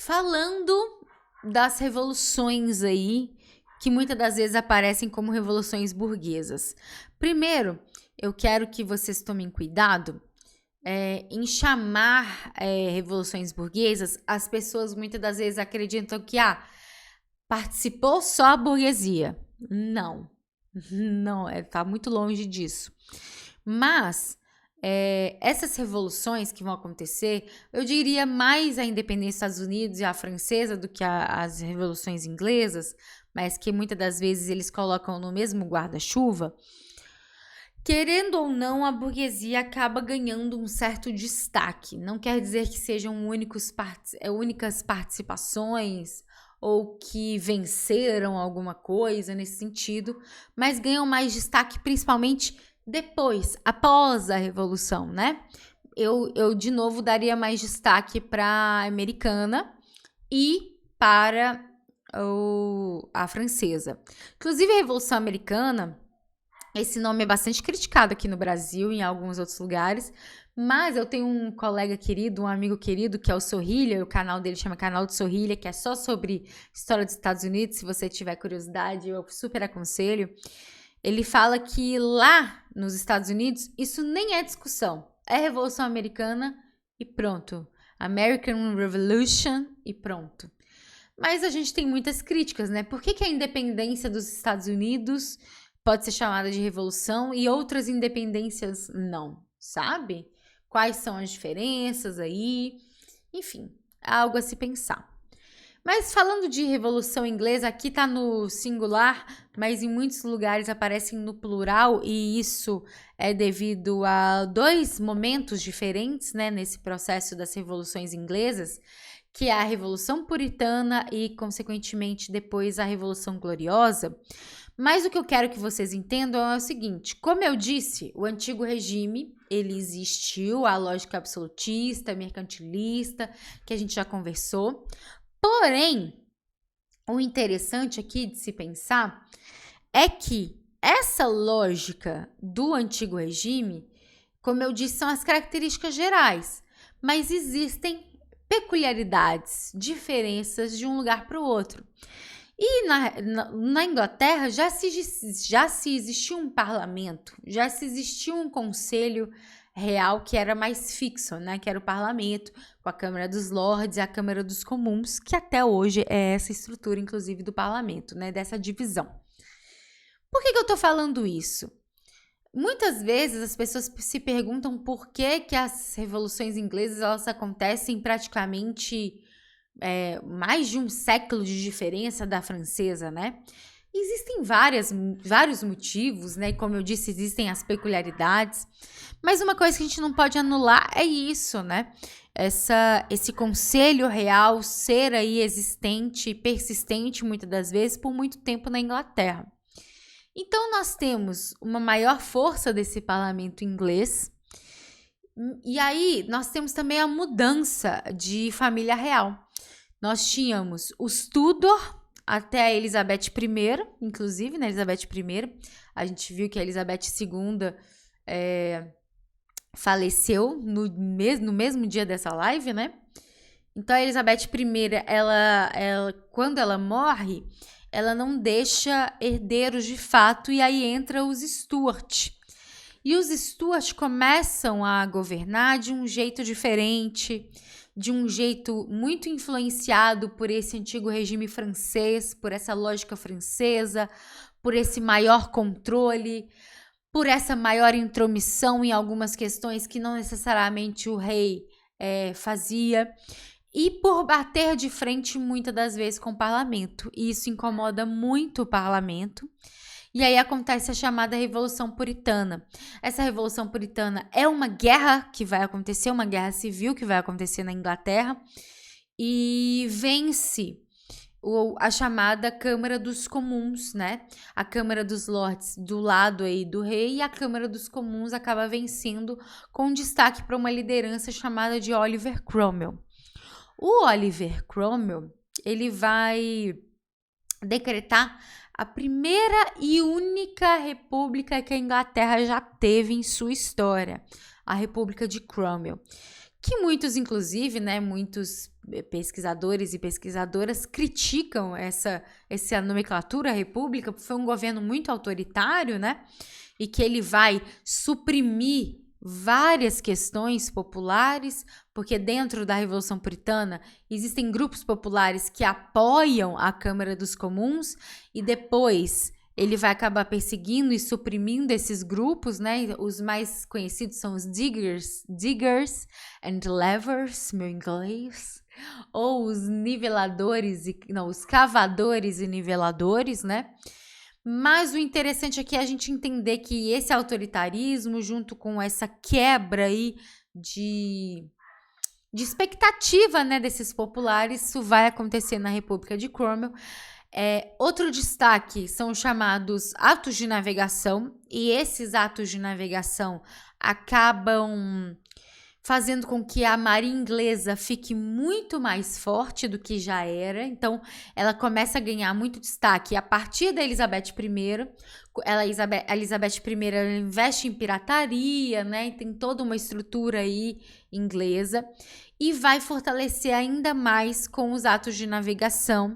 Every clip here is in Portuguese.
Falando das revoluções aí, que muitas das vezes aparecem como revoluções burguesas. Primeiro, eu quero que vocês tomem cuidado em chamar revoluções burguesas. As pessoas muitas das vezes acreditam que participou só a burguesia. Não, não, tá muito longe disso. Mas essas revoluções que vão acontecer, eu diria mais a independência dos Estados Unidos e a francesa do que as revoluções inglesas, mas que muitas das vezes eles colocam no mesmo guarda-chuva. Querendo ou não, a burguesia acaba ganhando um certo destaque. Não quer dizer que sejam únicas participações ou que venceram alguma coisa nesse sentido, mas ganham mais destaque principalmente depois, após a Revolução, né? Eu de novo daria mais destaque para a americana e para a francesa. Inclusive, a Revolução Americana, esse nome é bastante criticado aqui no Brasil e em alguns outros lugares, mas eu tenho um colega querido, um amigo querido, que é o Sorrilha, o canal dele chama Canal de Sorrilha, que é só sobre história dos Estados Unidos. Se você tiver curiosidade, eu super aconselho. Ele fala que lá nos Estados Unidos isso nem é discussão. É Revolução Americana e pronto. American Revolution e pronto. Mas a gente tem muitas críticas, né? Por que a independência dos Estados Unidos pode ser chamada de revolução e outras independências não, sabe? Quais são as diferenças aí? Enfim, é algo a se pensar. Mas falando de Revolução Inglesa, aqui tá no singular, mas em muitos lugares aparecem no plural, e isso é devido a dois momentos diferentes, né, nesse processo das revoluções inglesas, que é a Revolução Puritana e, consequentemente, depois a Revolução Gloriosa. Mas o que eu quero que vocês entendam é o seguinte: como eu disse, o antigo regime, ele existiu, a lógica absolutista, mercantilista, que a gente já conversou. Porém, o interessante aqui de se pensar é que essa lógica do antigo regime, como eu disse, são as características gerais, mas existem peculiaridades, diferenças de um lugar para o outro. E na Inglaterra já se existiu um parlamento, já se existiu um conselho real que era mais fixo, né? Que era o parlamento, com a Câmara dos Lordes e a Câmara dos Comuns, que até hoje é essa estrutura, inclusive, do parlamento, né? Dessa divisão. Por que eu tô falando isso? Muitas vezes as pessoas se perguntam por que as revoluções inglesas elas acontecem praticamente mais de um século de diferença da francesa, né? Existem vários motivos, né? Como eu disse, existem as peculiaridades, mas uma coisa que a gente não pode anular é isso, né? Esse conselho real ser aí existente e persistente, muitas das vezes, por muito tempo na Inglaterra. Então, nós temos uma maior força desse parlamento inglês, e aí nós temos também a mudança de família real. Nós tínhamos os Tudor até a Elizabeth I, inclusive, né? Elizabeth I, a gente viu que a Elizabeth II faleceu no mesmo dia dessa live, né? Então, a Elizabeth I, ela, quando ela morre, ela não deixa herdeiros de fato, e aí entra os Stuart. E os Stuart começam a governar de um jeito diferente, de um jeito muito influenciado por esse antigo regime francês, por essa lógica francesa, por esse maior controle, por essa maior intromissão em algumas questões que não necessariamente o rei fazia, e por bater de frente muitas das vezes com o parlamento. E isso incomoda muito o parlamento. E aí acontece a chamada Revolução Puritana. Essa Revolução Puritana é uma guerra que vai acontecer, uma guerra civil que vai acontecer na Inglaterra, e vence a chamada Câmara dos Comuns, né? A Câmara dos Lordes do lado aí do rei, e a Câmara dos Comuns acaba vencendo com destaque para uma liderança chamada de Oliver Cromwell. O Oliver Cromwell, ele vai decretar a primeira e única república que a Inglaterra já teve em sua história, a República de Cromwell, que muitos, inclusive, né, muitos pesquisadores e pesquisadoras criticam essa nomenclatura república, porque foi um governo muito autoritário, né? E que ele vai suprimir várias questões populares, porque dentro da Revolução Puritana existem grupos populares que apoiam a Câmara dos Comuns e depois ele vai acabar perseguindo e suprimindo esses grupos, né? Os mais conhecidos são os diggers and levers, meu inglês, ou os niveladores, os cavadores e niveladores, né? Mas o interessante aqui é a gente entender que esse autoritarismo, junto com essa quebra aí de expectativa, né, desses populares, isso vai acontecer na República de Cromwell. Outro destaque são os chamados atos de navegação, e esses atos de navegação acabam fazendo com que a marinha inglesa fique muito mais forte do que já era. Então, ela começa a ganhar muito destaque a partir da Elizabeth I. A Elizabeth I ela investe em pirataria, né? E tem toda uma estrutura aí inglesa. E vai fortalecer ainda mais com os atos de navegação.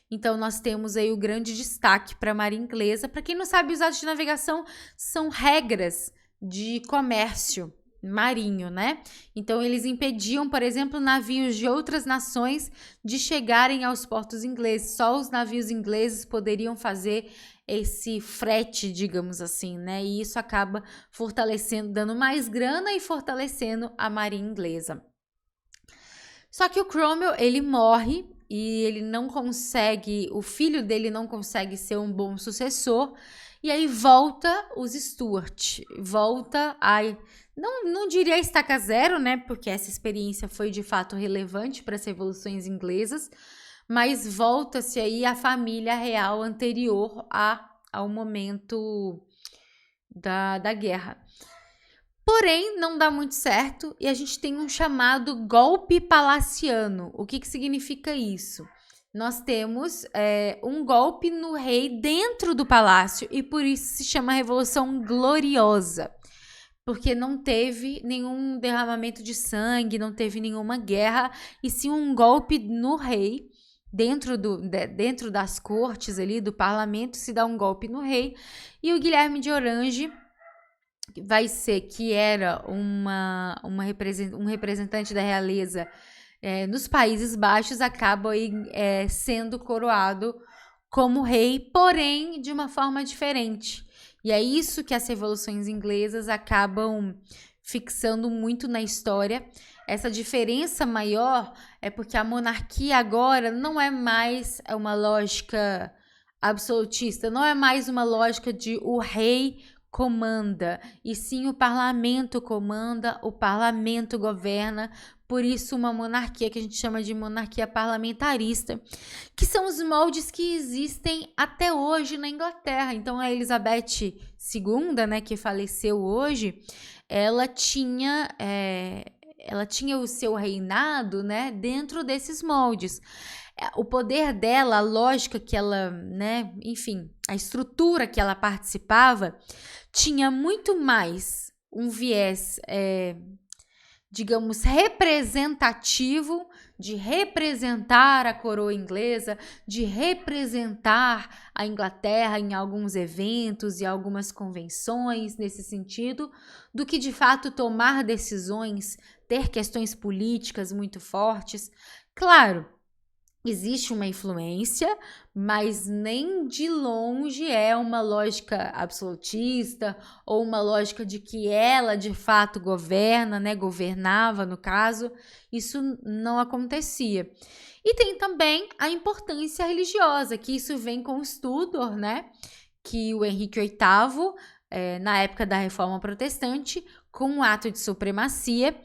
Então, nós temos aí o grande destaque para a marinha inglesa. Para quem não sabe, os atos de navegação são regras de comércio marinho, né? Então, eles impediam, por exemplo, navios de outras nações de chegarem aos portos ingleses. Só os navios ingleses poderiam fazer esse frete, digamos assim, né? E isso acaba fortalecendo, dando mais grana e fortalecendo a marinha inglesa. Só que o Cromwell, ele morre e ele não consegue, o filho dele não consegue ser um bom sucessor. E aí volta os Stuart, volta a... Não diria estaca zero, né? Porque essa experiência foi de fato relevante para as revoluções inglesas, mas volta-se aí a família real anterior ao momento da guerra. Porém, não dá muito certo e a gente tem um chamado golpe palaciano. O que significa isso? Nós temos um golpe no rei dentro do palácio e por isso se chama Revolução Gloriosa. Porque não teve nenhum derramamento de sangue, não teve nenhuma guerra, e sim um golpe no rei, dentro das cortes ali, do parlamento, se dá um golpe no rei, e o Guilherme de Orange que era um representante da realeza nos Países Baixos, acaba aí, sendo coroado como rei, porém de uma forma diferente. E é isso que as revoluções inglesas acabam fixando muito na história. Essa diferença maior é porque a monarquia agora não é mais uma lógica absolutista, não é mais uma lógica de o rei comanda, e sim o parlamento comanda, o parlamento governa. Por isso uma monarquia que a gente chama de monarquia parlamentarista, que são os moldes que existem até hoje na Inglaterra. Então a Elizabeth II, né, que faleceu hoje, ela tinha o seu reinado, né, dentro desses moldes. O poder dela, a lógica que ela, né, enfim, a estrutura que ela participava, tinha muito mais um viés, digamos, representativo, de representar a coroa inglesa, de representar a Inglaterra em alguns eventos e algumas convenções nesse sentido, do que de fato tomar decisões, ter questões políticas muito fortes. Claro, existe uma influência, mas nem de longe é uma lógica absolutista ou uma lógica de que ela de fato governa, né? Governava no caso. Isso não acontecia. E tem também a importância religiosa, que isso vem com os Tudor, né? Que o Henrique VIII, na época da Reforma Protestante, com um ato de supremacia,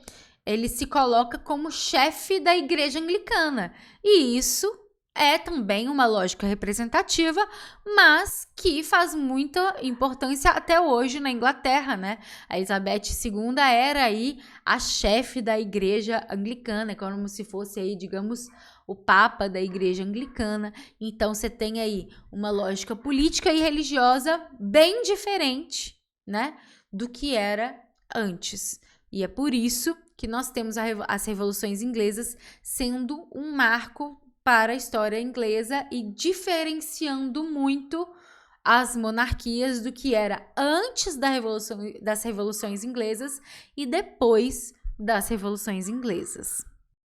ele se coloca como chefe da Igreja Anglicana. E isso é também uma lógica representativa, mas que faz muita importância até hoje na Inglaterra, né? A Elizabeth II era aí a chefe da Igreja Anglicana, como se fosse aí, digamos, o Papa da Igreja Anglicana. Então, você tem aí uma lógica política e religiosa bem diferente, né, do que era antes. E é por isso que nós temos as revoluções inglesas sendo um marco para a história inglesa e diferenciando muito as monarquias do que era antes das revoluções inglesas e depois das revoluções inglesas.